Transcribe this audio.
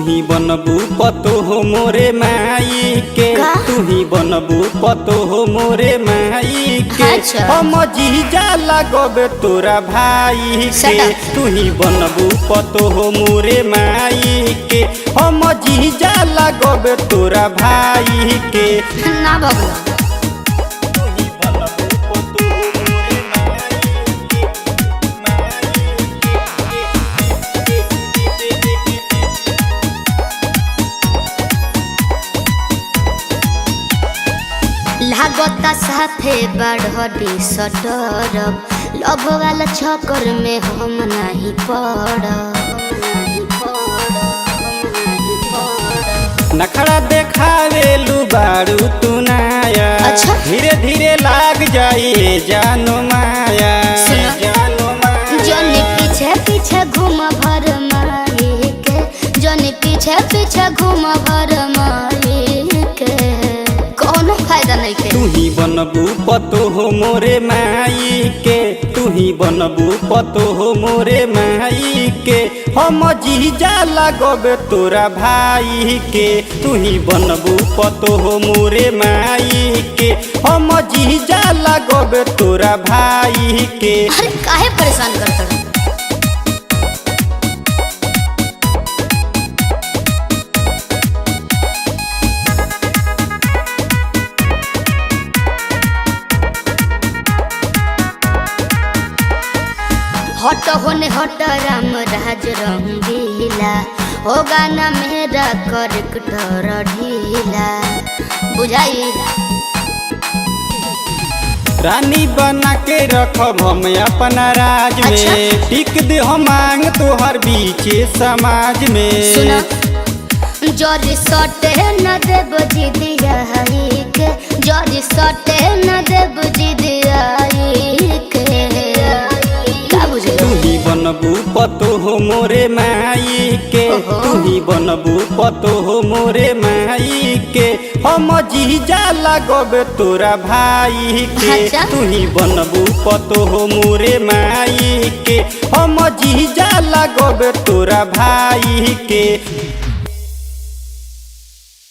ही बनबू पतो हो मोरे माई के, तू ही बनबू पतो हो मोरे माई के। हम जीजा लगबे तोरा भाई के, तू ही बनबू पतो हो मोरे माई के। हम जीजा लगबे तोरा भाई के ना बबला। लागता साथे बढ़ी सटरब, लव वाला चक्कर में हम नहीं पड़ब। नखरा देखावेलू बारू तू नाया, अच्छा? धीरे धीरे लाग जाए जानो माया। जनी पीछे पीछे घूम भर माई के, जनी पीछे पीछे घूम भर माई के, कोनो फायदा नहीं के। तू ही बनबू पतो हो मोरे माई के, तू ही बनबू पतो हो मोरे माई के। हम जीजा लगबे तोरा भाई के, तू ही बनबू पतो हो मोरे माई के। हम जीजा लगबे तोरा भाई के। अरे काहे परेशान करता है? हट होने हट राम राज रंगीला, हो गाना मेरा करेक्टर ढीला, बुझाई? रानी बना के रखब हम अपना राज में। अच्छा? टिक दे हम मांग तोहर बीचे समाज में। सुना जोरी सटे न देव जिदिया के, जोरी सटे न देव जिदिया के। तू ही बनबू पतो हो मोरे माई के, तू ही बनबू पतो हो मोरे माई के। हम जीजा लगबे तोरा भाई के। अच्छा? तू ही बनबू पतो हो मोरे माई के। हम जीजा लगबे तोरा भाई के।